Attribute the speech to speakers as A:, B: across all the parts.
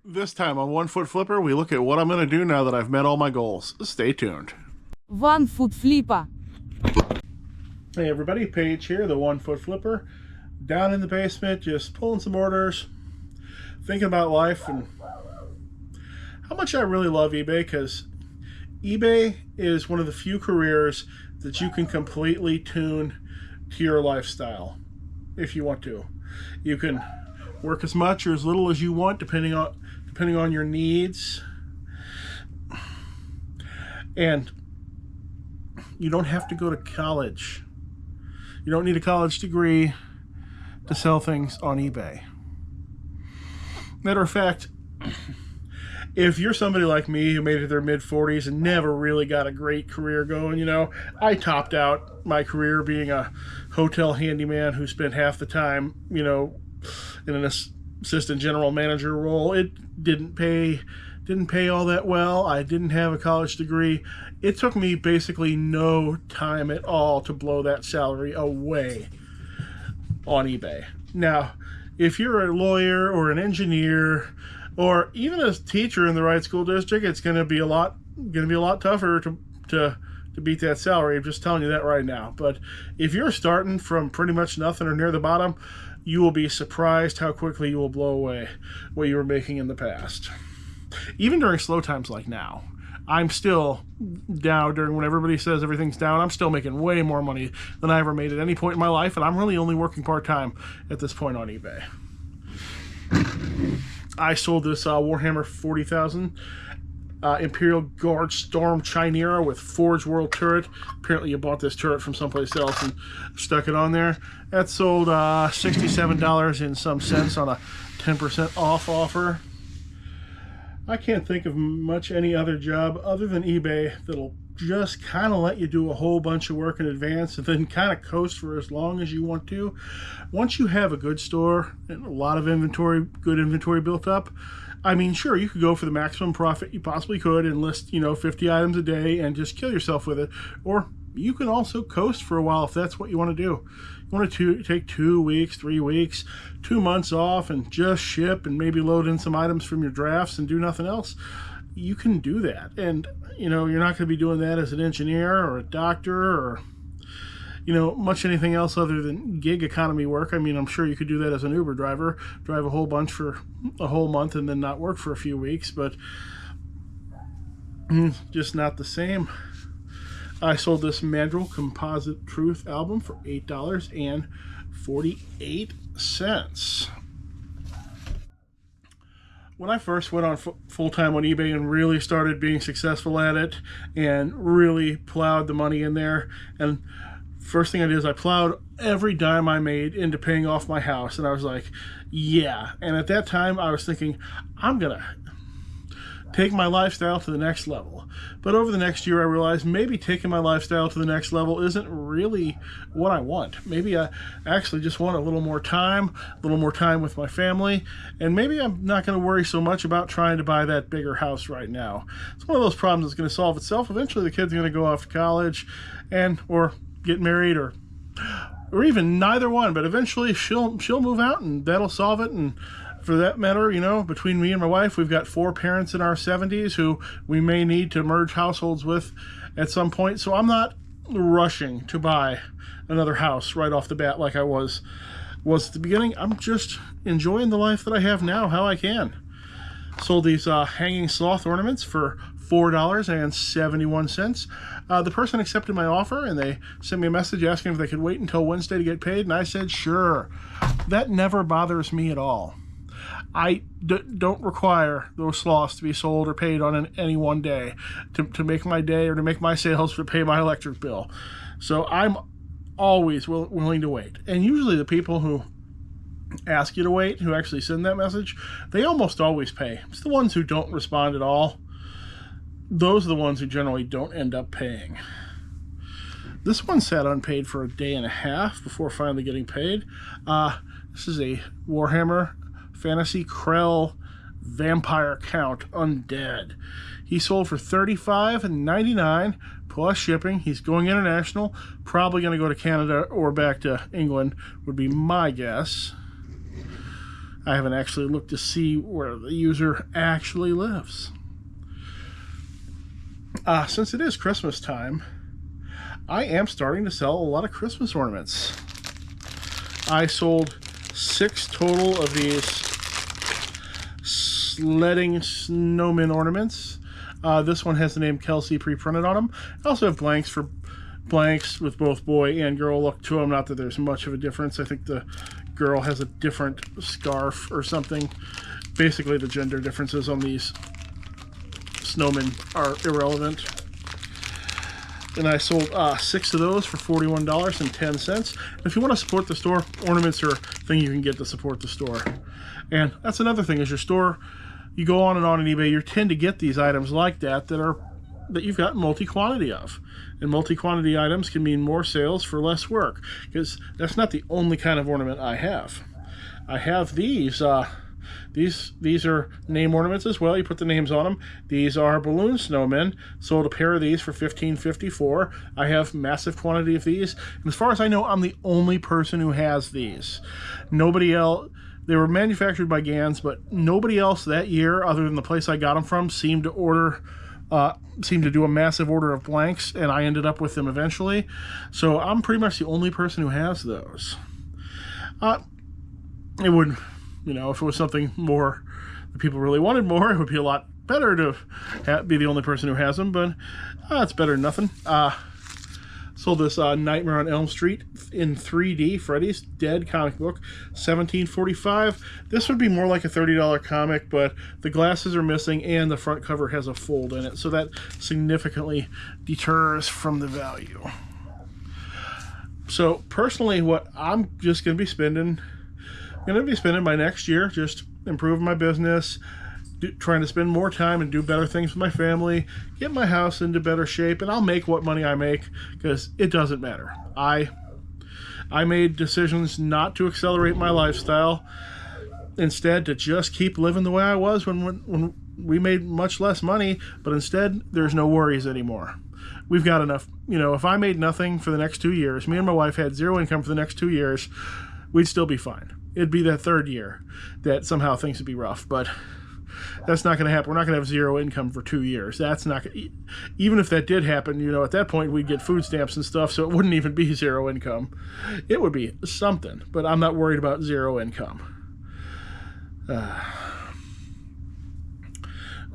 A: This time on One Foot Flipper, we look at what I'm going to do now that I've met all my goals. Stay tuned.
B: One foot flipper.
A: Hey everybody, Paige here, the One Foot Flipper. Down in the basement, just pulling some orders, thinking about life and how much I really love eBay, because eBay is one of the few careers that you can completely tune to your lifestyle if you want to. You can work as much or as little as you want depending on your needs. And you don't have to go to college. You don't need a college degree to sell things on eBay. Matter of fact, if you're somebody like me who made it to their mid-40s and never really got a great career going, I topped out my career being a hotel handyman who spent half the time, in an assistant general manager role. It didn't pay all that well. I didn't have a college degree. It took me basically no time at all to blow that salary away on eBay. Now, if you're a lawyer or an engineer or even a teacher in the right school district, it's going to be a lot tougher to beat that salary. I'm just telling you that right now. But if you're starting from pretty much nothing or near the bottom, you will be surprised how quickly you will blow away what you were making in the past. Even during slow times like now, I'm still down during when everybody says everything's down. I'm still making way more money than I ever made at any point in my life, and I'm really only working part-time at this point on eBay. I sold this Warhammer 40,000 Imperial Guard Storm Chimera with Forge World turret. Apparently you bought this turret from someplace else and stuck it on there. That sold $67 and some cents on a 10% off offer. I can't think of much any other job other than eBay that'll just kind of let you do a whole bunch of work in advance and then kind of coast for as long as you want to. Once you have a good store and a lot of good inventory built up, I mean, sure, you could go for the maximum profit you possibly could and list, 50 items a day and just kill yourself with it. Or you can also coast for a while if that's what you want to do. You want to take 2 weeks, 3 weeks, 2 months off and just ship and maybe load in some items from your drafts and do nothing else. You can do that. And, you're not going to be doing that as an engineer or a doctor or, much anything else other than gig economy work. I mean, I'm sure you could do that as an Uber driver, drive a whole bunch for a whole month and then not work for a few weeks, but just not the same. I sold this Mandrill Composite Truth album for $8.48. When I first went on full-time on eBay and really started being successful at it and really plowed the money in there, and first thing I did is I plowed every dime I made into paying off my house, and I was like, yeah. And at that time, I was thinking, I'm going to take my lifestyle to the next level. But over the next year, I realized maybe taking my lifestyle to the next level isn't really what I want. Maybe I actually just want a little more time with my family, and maybe I'm not going to worry so much about trying to buy that bigger house right now. It's one of those problems that's going to solve itself. Eventually, the kid's going to go off to college or get married or even neither one, but eventually she'll move out and that'll solve it. And for that matter, between me and my wife, we've got 4 parents in our 70s who we may need to merge households with at some point. So I'm not rushing to buy another house right off the bat like I was at the beginning. I'm just enjoying the life that I have now, how I can. Sold these hanging sloth ornaments for $4.71. The person accepted my offer and they sent me a message asking if they could wait until Wednesday to get paid, and I said sure. That never bothers me at all. I don't require those sloths to be sold or paid on any one day to make my day or to make my sales or to pay my electric bill. So I'm always willing to wait. And usually the people who ask you to wait, who actually send that message, they almost always pay. It's the ones who don't respond at all. Those are the ones who generally don't end up paying. This one sat unpaid for a day and a half before finally getting paid. This is a Warhammer Fantasy Krell Vampire Count Undead. He sold for $35.99 plus shipping. He's going international. Probably going to go to Canada or back to England would be my guess. I haven't actually looked to see where the user actually lives. Since it is Christmas time, I am starting to sell a lot of Christmas ornaments. I sold 6 total of these sledding snowman ornaments. This one has the name Kelsey pre-printed on them. I also have blanks with both boy and girl look to them. Not that there's much of a difference. I think the girl has a different scarf or something. Basically, the gender differences on these snowmen are irrelevant. And I sold 6 of those for $41.10. If you want to support the store, ornaments are a thing you can get to support the store. And that's another thing, is your store, you go on eBay, you tend to get these items like that you've got multi-quantity of. And multi-quantity items can mean more sales for less work, because that's not the only kind of ornament I have. I have these. These are name ornaments as well. You put the names on them. These are balloon snowmen. Sold a pair of these for $15.54. I have massive quantity of these. And as far as I know, I'm the only person who has these. Nobody else. They were manufactured by Gans, but nobody else that year, other than the place I got them from, seemed to do a massive order of blanks, and I ended up with them eventually. So I'm pretty much the only person who has those. It would, if it was something more that people really wanted more, it would be a lot better to be the only person who has them, but it's better than nothing. Sold this Nightmare on Elm Street in 3D, Freddy's Dead comic book, $17.45. This would be more like a $30 comic, but the glasses are missing and the front cover has a fold in it, so that significantly deters from the value. So personally, what I'm just going to be spending my next year, just improving my business, trying to spend more time and do better things with my family, get my house into better shape, and I'll make what money I make, because it doesn't matter. I made decisions not to accelerate my lifestyle, instead to just keep living the way I was when we made much less money, but instead there's no worries anymore. We've got enough. If I made nothing for the next 2 years, me and my wife had zero income for the next 2 years, we'd still be fine. It'd be that third year that somehow things would be rough, but that's not going to happen. We're not going to have zero income for 2 years. That's not even if that did happen, at that point we'd get food stamps and stuff, so it wouldn't even be zero income. It would be something, but I'm not worried about zero income.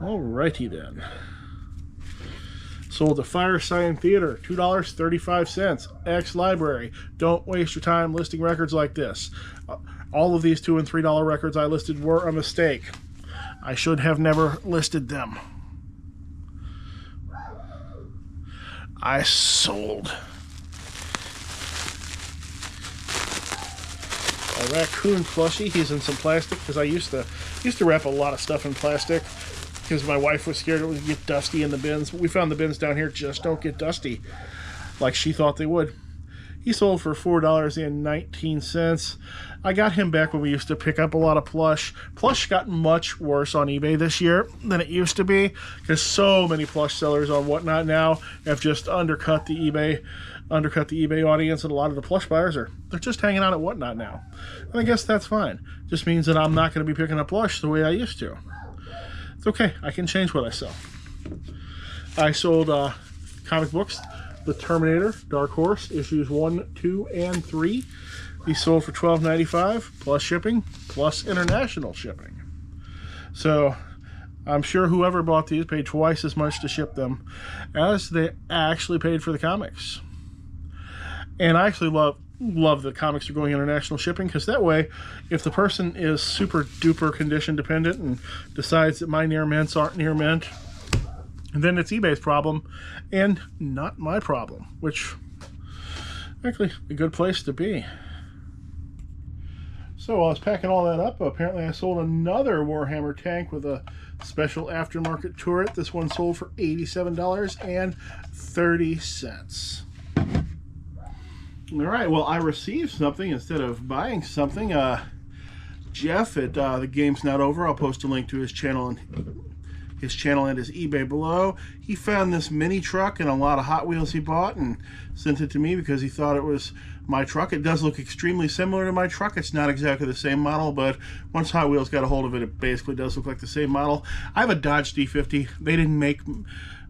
A: Alrighty then. Sold the Firesign Theater, $2.35. X-Library. Don't waste your time listing records like this. All of these $2 and $3 records I listed were a mistake. I should have never listed them. I sold a raccoon plushie. He's in some plastic, because I used to wrap a lot of stuff in plastic, because my wife was scared it would get dusty in the bins. We found the bins down here just don't get dusty like she thought they would. He sold for $4.19. I got him back when we used to pick up a lot of plush. Plush got much worse on eBay this year than it used to be, because so many plush sellers on Whatnot now have just undercut the eBay audience, and a lot of the plush buyers they're just hanging out at Whatnot now. And I guess that's fine. Just means that I'm not going to be picking up plush the way I used to. It's okay. I can change what I sell. I sold comic books. The Terminator, Dark Horse, issues 1, 2, and 3. These sold for $12.95, plus shipping, plus international shipping. So I'm sure whoever bought these paid twice as much to ship them as they actually paid for the comics. And I actually love the comics are going international shipping, because that way, if the person is super duper condition dependent and decides that my near mints aren't near mint, and then it's eBay's problem and not my problem, which actually a good place to be. So while I was packing all that up, apparently I sold another Warhammer tank with a special aftermarket turret. This one sold for $87.30. All right, well, I received something instead of buying something. Jeff at The Game's Not Over, I'll post a link to his channel and his eBay below. He found this mini truck and a lot of Hot Wheels he bought and sent it to me because he thought it was my truck. It does look extremely similar to my truck. It's not exactly the same model, but once Hot Wheels got a hold of it, it basically does look like the same model. I have a Dodge D50. They didn't make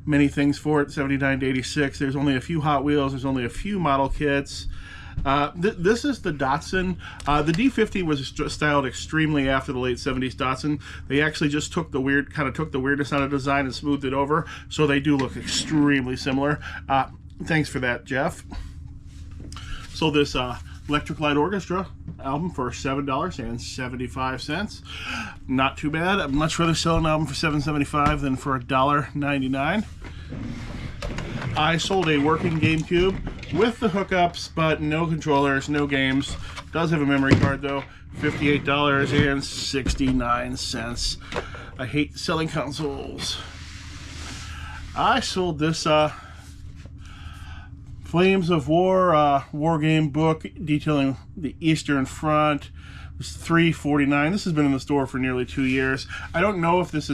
A: many things for it, 79 to 86. There's only a few Hot Wheels. There's only a few model kits. This is the Datsun. The D50 was styled extremely after the late 70s Datsun. They actually just took the weirdness out of design and smoothed it over, so they do look extremely similar. Thanks for that, Jeff. So this Electric Light Orchestra album for $7.75. Not too bad. I'd much rather sell an album for $7.75 than for $1.99. I sold a working GameCube with the hookups, but no controllers, no games. Does have a memory card though. $58.69. I hate selling consoles. I sold this Flames of War war game book detailing the Eastern Front. It was $3.49. This has been in the store for nearly 2 years. I don't know if this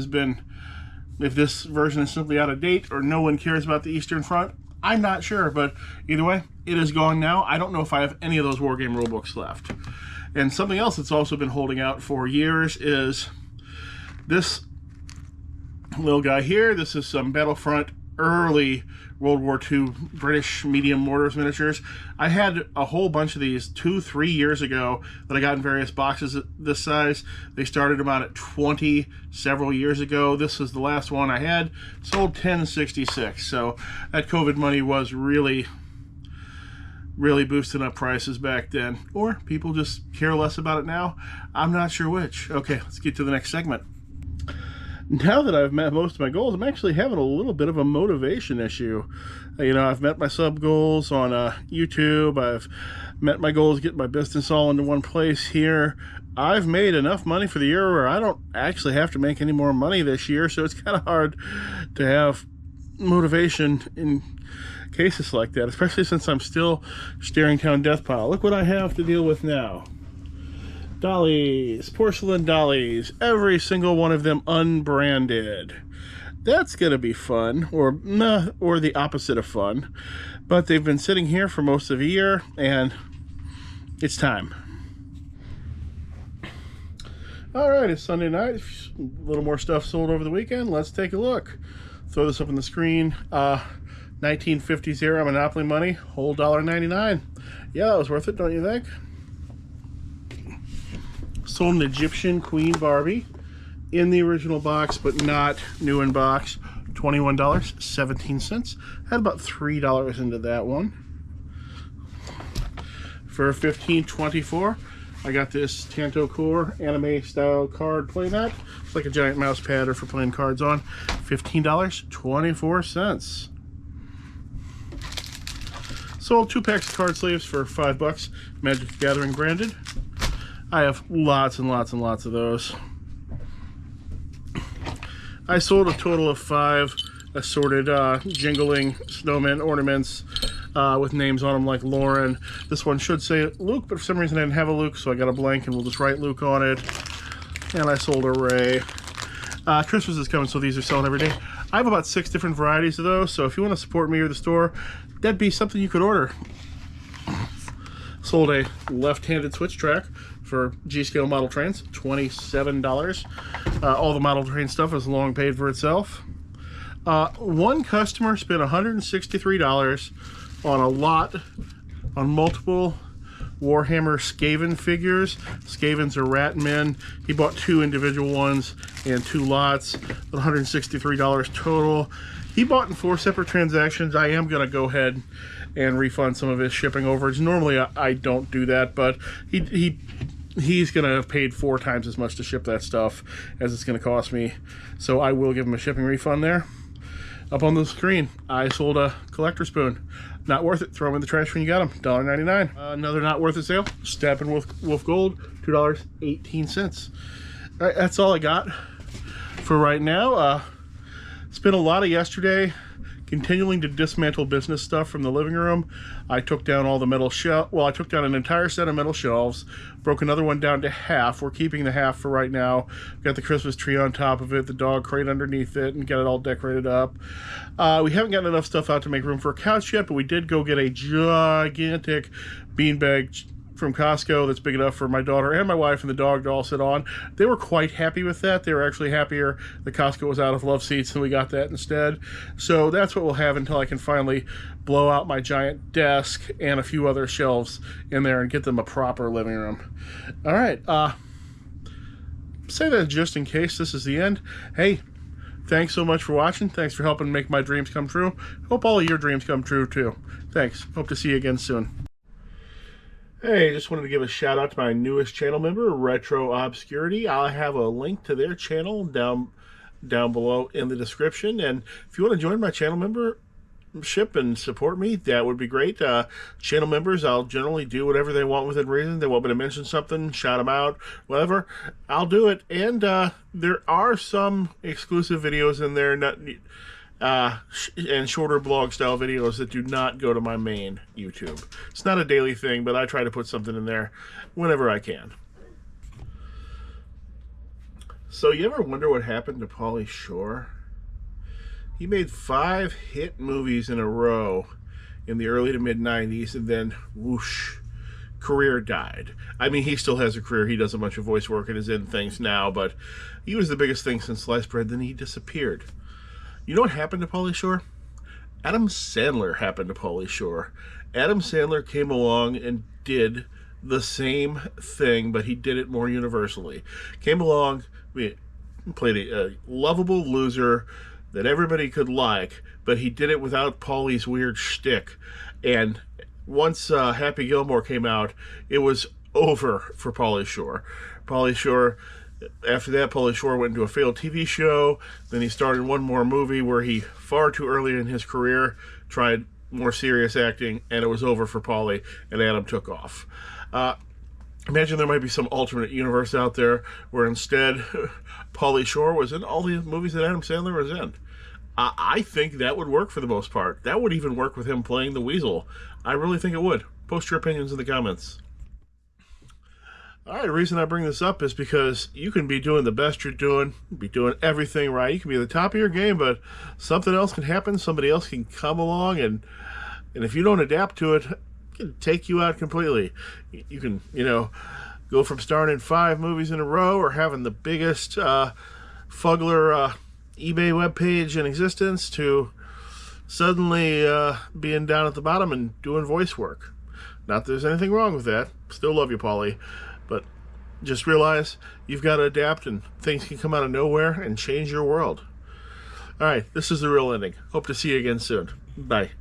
A: version is simply out of date or no one cares about the Eastern Front. I'm not sure, but either way, it is gone now. I don't know if I have any of those war game rulebooks left. And something else that's also been holding out for years is this little guy here. This is some Battlefront early World War II British medium mortars miniatures. I had a whole bunch of these 2-3 years ago that I got in various boxes this size. They started about at 20 several years ago. This was the last one I had. Sold $10.66. So that COVID money was really boosting up prices back then. Or people just care less about it now. I'm not sure which. Okay, let's get to the next segment. Now that I've met most of my goals, I'm actually having a little bit of a motivation issue. You know, I've met my sub goals on YouTube. I've met my goals getting my business all into one place here. I've made enough money for the year where I don't actually have to make any more money this year, so it's kind of hard to have motivation in cases like that, especially since I'm still staring down death pile. Look what I have to deal with now. Dollies, porcelain dollies, every single one of them unbranded. That's gonna be fun, or the opposite of fun. But they've been sitting here for most of the year, and it's time. All right, it's Sunday night. A little more stuff sold over the weekend. Let's take a look. Throw this up on the screen. 1950s era Monopoly money, whole $1.99. Yeah, that was worth it, don't you think? Sold an Egyptian Queen Barbie in the original box, but not new in box. $21.17. Had about $3 into that one. For $15.24, I got this Tanto Core anime style card playmat. It's like a giant mouse pad or for playing cards on. $15.24. Sold 2 packs of card sleeves for $5. Magic the Gathering branded. I have lots and lots and lots of those. I sold a total of 5 assorted jingling snowman ornaments with names on them like Lauren. This one should say Luke, but for some reason I didn't have a Luke, so I got a blank and we'll just write Luke on it. And I sold a Ray. Christmas is coming, so these are selling every day. I have about 6 different varieties of those, so if you want to support me or the store, that'd be something you could order. Sold a left-handed switch track for G-scale model trains, $27. All the model train stuff is long paid for itself. One customer spent $163 on multiple Warhammer Skaven figures. Skavens are rat men. He bought 2 individual ones and 2 lots, $163 total. He bought in 4 separate transactions. I am going to go ahead and refund some of his shipping overage. Normally I don't do that, but he's going to have paid 4 times as much to ship that stuff as it's going to cost me. So I will give him a shipping refund there. Up on the screen, I sold a collector spoon. Not worth it. Throw them in the trash when you got them. $1.99. Another not worth it sale. Steppenwolf Gold, $2.18. All right, that's all I got for right now. Spent a lot of yesterday continuing to dismantle business stuff from the living room. I took down all the metal I took down an entire set of metal shelves, broke another one down to half. We're keeping the half for right now. Got the Christmas tree on top of it, the dog crate underneath it, and got it all decorated up. We haven't gotten enough stuff out to make room for a couch yet, but we did go get a gigantic beanbag from Costco that's big enough for my daughter and my wife and the dog to all sit on. They were quite happy with that. They were actually happier that Costco was out of love seats and we got that instead. So that's what we'll have until I can finally blow out my giant desk and a few other shelves in there and get them a proper living room. All right. Say that just in case this is the end. Hey, thanks so much for watching. Thanks for helping make my dreams come true. Hope all of your dreams come true too. Thanks. Hope to see you again soon. Hey, just wanted to give a shout out to my newest channel member, Retro Obscurity. I'll have a link to their channel down below in the description. And if you want to join my channel membership and support me, that would be great. Channel members, I'll generally do whatever they want within reason. They want me to mention something, shout them out, whatever. I'll do it. And there are some exclusive videos in there, and shorter blog style videos that do not go to my main YouTube. It's not a daily thing, but I try to put something in there whenever I can. So you ever wonder what happened to Pauly Shore? He made 5 hit movies in a row in the early to mid 90s, and then whoosh, career died. I mean, he still has a career. He does a bunch of voice work and is in things now, but he was the biggest thing since sliced bread. Then he disappeared. You know what happened to Pauly Shore? Adam Sandler happened to Pauly Shore. Adam Sandler came along and did the same thing, but he did it more universally. Came along, played a lovable loser that everybody could like, but he did it without Pauly's weird shtick. And once Happy Gilmore came out, it was over for Pauly Shore. Pauly Shore... After that, Pauly Shore went into a failed TV show. Then he started one more movie where he, far too early in his career, tried more serious acting, and it was over for Pauly, and Adam took off. Imagine there might be some alternate universe out there where instead Pauly Shore was in all the movies that Adam Sandler was in. I think that would work for the most part. That would even work with him playing the Weasel. I really think it would. Post your opinions in the comments. All right, the reason I bring this up is because you can be doing the best you're doing, be doing everything right. You can be at the top of your game, but something else can happen. Somebody else can come along, and if you don't adapt to it, it can take you out completely. You can, go from starring in 5 movies in a row or having the biggest Fugler eBay webpage in existence to suddenly being down at the bottom and doing voice work. Not that there's anything wrong with that. Still love you, Pauly. But just realize you've got to adapt, and things can come out of nowhere and change your world. All right, this is the real ending. Hope to see you again soon. Bye.